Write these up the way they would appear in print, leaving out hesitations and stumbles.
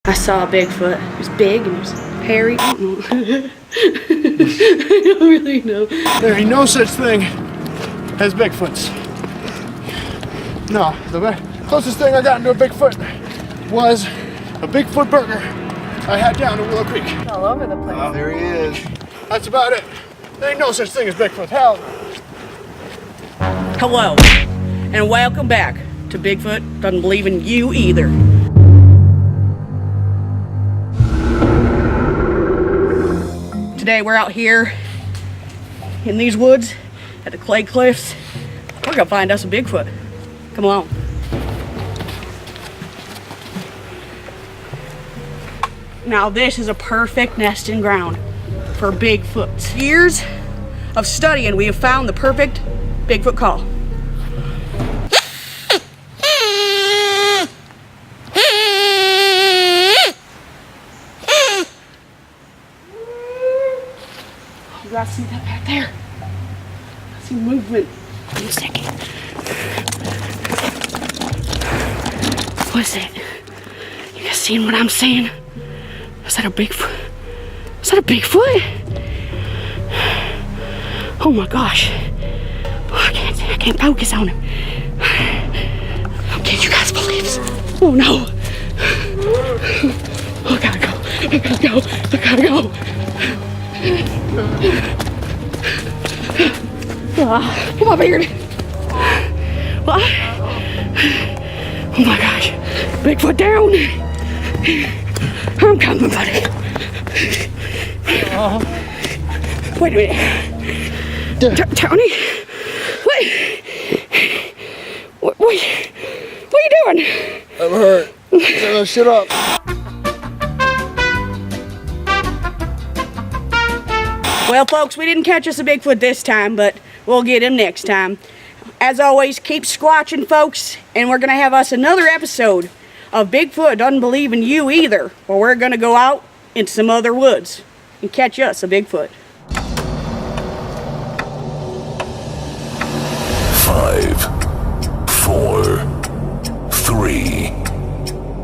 I saw a Bigfoot. It was big and it was hairy. I don't really know. There ain't no such thing as Bigfoots. No, the closest thing I got into a Bigfoot was a Bigfoot burger I had down in Willow Creek. All over the place. Oh, there he is. That's about it. There ain't no such thing as Bigfoot. Hell. Hello, and welcome back to Bigfoot Doesn't Believe in You Either. Today we're out here in these woods at the Clay Cliffs. We're gonna find us a Bigfoot. Come on. Now this is a perfect nesting ground for Bigfoots. Years of studying, we have found the perfect Bigfoot call. You guys see that back there? I see movement. Wait a second. What is it? You guys seeing what I'm seeing? Is that a Bigfoot? Is that a Bigfoot? Oh my gosh. Oh, I can't focus on him. Okay, you guys believe this? Oh no. Oh, I gotta go. I gotta go. I gotta go. Come on, beard. What? Oh my gosh. Bigfoot down. I'm coming, buddy. Wait a minute. Tony? What are you doing? I'm hurt. Shut up. Well, folks, we didn't catch us a Bigfoot this time, but we'll get him next time. As always, keep squatching, folks, and we're going to have us another episode of Bigfoot Doesn't Believe in You Either, where we're going to go out into some other woods and catch us a Bigfoot. 5, 4, 3,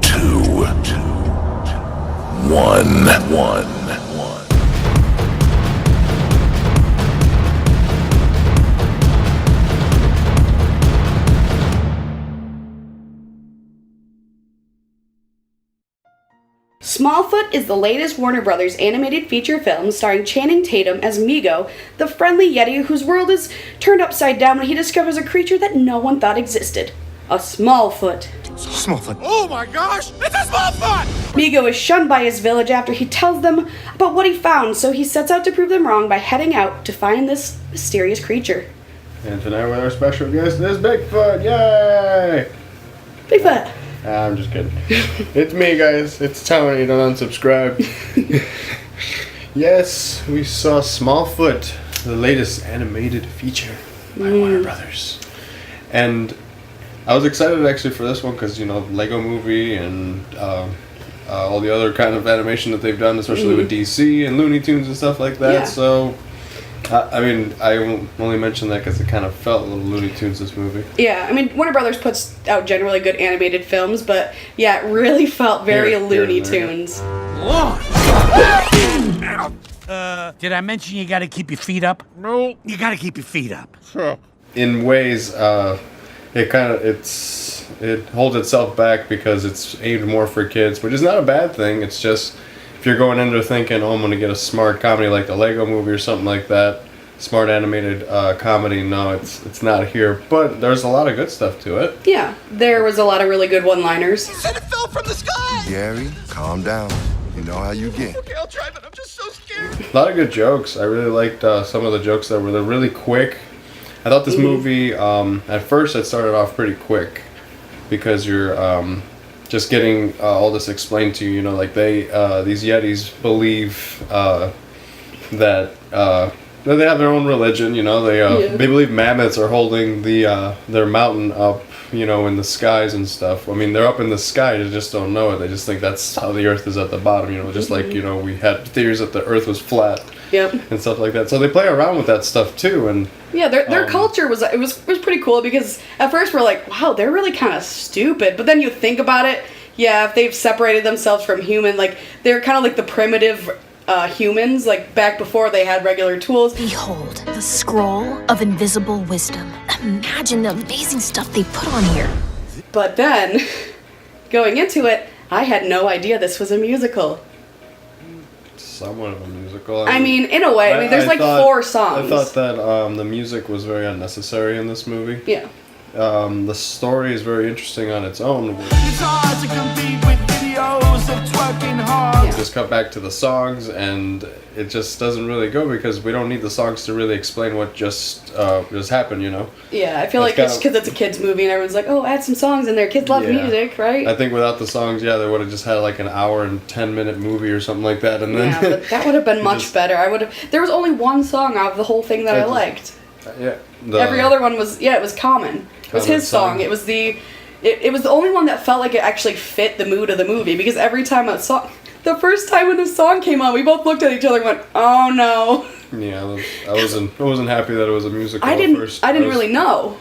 2, 1. Smallfoot is the latest Warner Brothers animated feature film starring Channing Tatum as Migo, the friendly Yeti whose world is turned upside down when he discovers a creature that no one thought existed. A Smallfoot. Smallfoot. Oh my gosh! It's a Smallfoot! Migo is shunned by his village after he tells them about what he found, so he sets out to prove them wrong by heading out to find this mysterious creature. And tonight with our special guest is Bigfoot! Yay! Bigfoot! I'm just kidding. It's me, guys. It's Tony. Don't unsubscribe. Yes, we saw Smallfoot, the latest animated feature by Warner Brothers. And I was excited actually for this one because, you know, Lego Movie and all the other kind of animation that they've done, especially with DC and Looney Tunes and stuff like that. Yeah. So, I mean, I only mention that because it kind of felt a little Looney Tunes, this movie. Yeah, I mean, Warner Brothers puts out generally good animated films, but yeah, it really felt very Looney Tunes. Did I mention you gotta keep your feet up? No. You gotta keep your feet up. In ways, it holds itself back because it's aimed more for kids, which is not a bad thing. It's just, if you're going into thinking, oh, I'm going to get a smart comedy like the Lego Movie or something like that, smart animated comedy, no, it's not here. But there's a lot of good stuff to it. Yeah, there was a lot of really good one-liners. He said it fell from the sky! Gary, calm down. You know how you get. Okay, I'll try, but I'm just so scared. A lot of good jokes. I really liked some of the jokes that were really quick. I thought this movie, at first it started off pretty quick because you're just getting all this explained to you. You know, like these Yetis believe that they have their own religion. You know, they believe mammoths are holding their mountain up, you know, in the skies and stuff. I mean, they're up in the sky. They just don't know it. They just think that's how the Earth is at the bottom. You know, just like, you know, we had theories that the Earth was flat. Yep. And stuff like that. So they play around with that stuff too, and yeah, their culture was pretty cool because at first we're like, wow, they're really kind of stupid, but then you think about it, Yeah, if they've separated themselves from human, like, they're kind of like the primitive humans, like, back before they had regular tools. Behold, the scroll of invisible wisdom. Imagine the amazing stuff they put on here. But then, going into it, I had no idea this was a musical. Somewhat of a musical. I mean, in a way. I mean, there's like 4 songs. I thought that the music was very unnecessary in this movie. Yeah. The story is very interesting on its own. It's hard to compete with videos of twerking hard. Yeah. Just cut back to the songs, and it just doesn't really go because we don't need the songs to really explain what just happened, you know? Yeah, I feel like it's because it's a kids' movie and everyone's like, oh, add some songs in there. Kids love music, right? I think without the songs, yeah, they would have just had like an hour and 10-minute movie or something like that, and then Yeah, but that would have been much better. There was only one song out of the whole thing that I liked. Yeah. Every other one was, it was Common. It was his song. It was the only one that felt like it actually fit the mood of the movie, because every time the first time when the song came on, we both looked at each other and went, oh no. Yeah, I wasn't happy that it was a musical I didn't first. really know.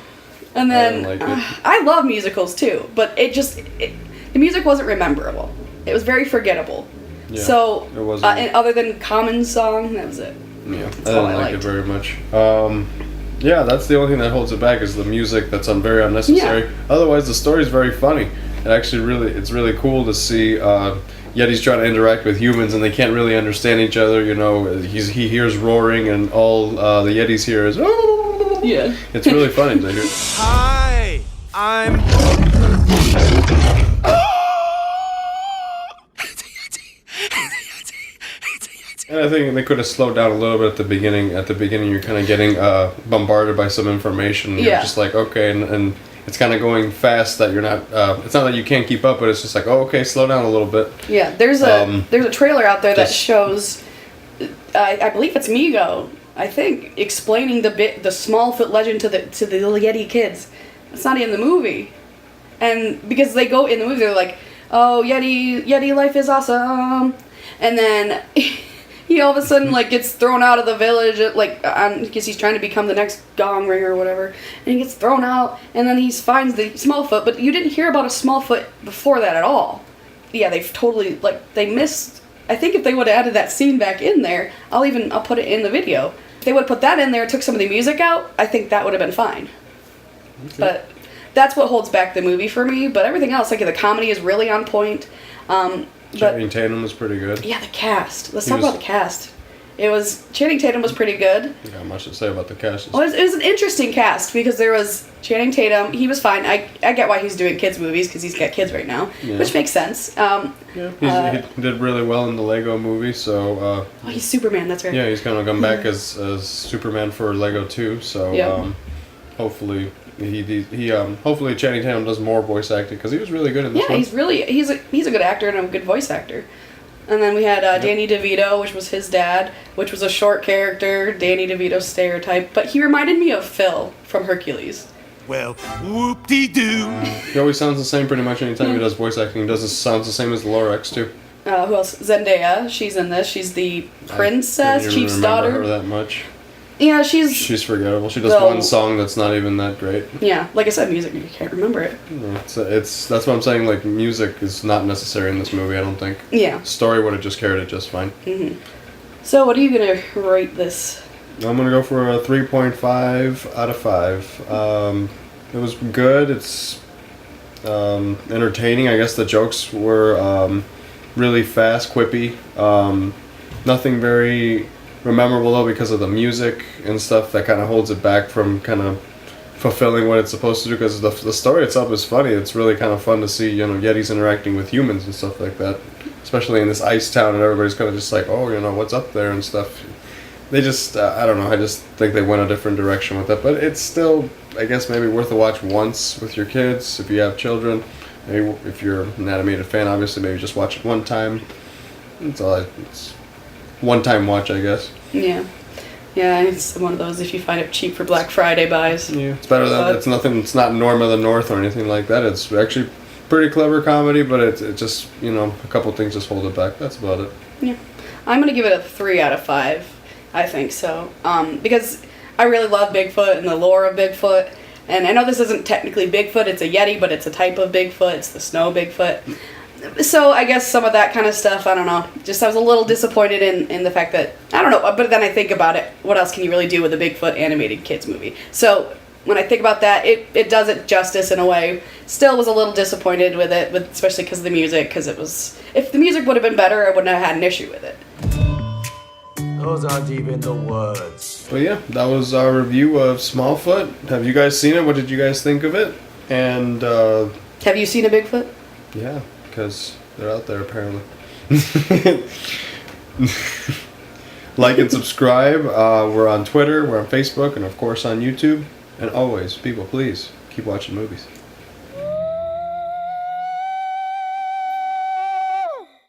And then, I didn't like it. I love musicals too, but the music wasn't memorable. It was very forgettable. Yeah, So, it wasn't. and other than Common's song, that was it. Yeah, I all didn't I like it liked. very much. Yeah, that's the only thing that holds it back is the music that's very unnecessary. Yeah. Otherwise, the story's very funny. It's really cool to see Yetis trying to interact with humans and they can't really understand each other. You know, he hears roaring and all the Yetis hear is. Yeah. It's really funny to hear. Hi, I'm. And I think they could have slowed down a little bit at the beginning. At the beginning, you're kind of getting bombarded by some information. You're Yeah. just like, okay, and it's kind of going fast that you're not. It's not that you can't keep up, but it's just like, oh, okay, slow down a little bit. Yeah, there's a trailer out there that just- shows, I believe it's Migo, I think, explaining the Smallfoot legend to the little Yeti kids. It's not in the movie, and because they go in the movie, they're like, oh, Yeti life is awesome, and then. He all of a sudden like gets thrown out of the village because he's trying to become the next gong ringer or whatever, and he gets thrown out, and then he finds the Smallfoot. But you didn't hear about a Smallfoot before that at all. Yeah, they've totally they missed. I think if they would have added that scene back in there, I'll put it in the video. If they would have put that in there, took some of the music out, I think that would have been fine. Okay. But that's what holds back the movie for me. But everything else, like the comedy, is really on point. Channing Tatum was pretty good. Yeah, the cast. Let's talk about the cast. Channing Tatum was pretty good. Not much to say about the cast. Well, it was an interesting cast because there was Channing Tatum. He was fine. I get why he's doing kids movies because he's got kids right now, which makes sense. He did really well in the Lego movie, so. He's Superman. That's right. Yeah, he's gonna come back as Superman for Lego 2. So hopefully. Hopefully Channing Tatum does more voice acting because he was really good in this one. Yeah, he's a good actor and a good voice actor. And then we had Danny DeVito, which was his dad, which was a short character, Danny DeVito stereotype, but he reminded me of Phil from Hercules. Well, whoop-de-doo. He always sounds the same pretty much anytime he does voice acting. He sounds the same as the Lower X too. Who else? Zendaya, she's in this. She's the princess, Chief's daughter. Her that much. Yeah, she's forgettable. She does one song that's not even that great. Yeah, like I said, music, you can't remember it. It's that's what I'm saying. Like music is not necessary in this movie. I don't think. Yeah. Story would have just carried it just fine. Mhm. So, what are you gonna rate this? I'm gonna go for a 3.5 out of 5. It was good. It's entertaining. I guess the jokes were really fast, quippy. Nothing very memorable though because of the music and stuff that kind of holds it back from kind of fulfilling what it's supposed to do, because the story itself is funny. It's really kind of fun to see, Yetis interacting with humans and stuff like that, especially in this ice town, and everybody's kind of just like, oh, what's up there and stuff. They just I don't know, I just think they went a different direction with that, but it's still, I guess, maybe worth a watch once with your kids if you have children. Maybe if you're an animated fan, obviously maybe just watch it one time. It's one-time watch, I guess. Yeah. Yeah, it's one of those if you find it cheap for Black Friday buys. Yeah, it's better than it's not Norm of the North or anything like that. It's actually pretty clever comedy, but it just, a couple things just hold it back. That's about it. Yeah. I'm going to give it a 3 out of 5. I think so. Because I really love Bigfoot and the lore of Bigfoot. And I know this isn't technically Bigfoot, it's a Yeti, but it's a type of Bigfoot. It's the snow Bigfoot. So I guess some of that kind of stuff, I don't know. Just I was a little disappointed in the fact that, I don't know, but then I think about it, what else can you really do with a Bigfoot animated kids movie? So when I think about that, it does it justice in a way. Still was a little disappointed with it, especially because of the music, because it was, if the music would have been better, I wouldn't have had an issue with it. Those aren't even the words. But yeah, that was our review of Smallfoot. Have you guys seen it? What did you guys think of it? And Have you seen a Bigfoot? yeah, because they're out there apparently. Like and subscribe. We're on Twitter, we're on Facebook, and of course on YouTube. And always, people, please keep watching movies.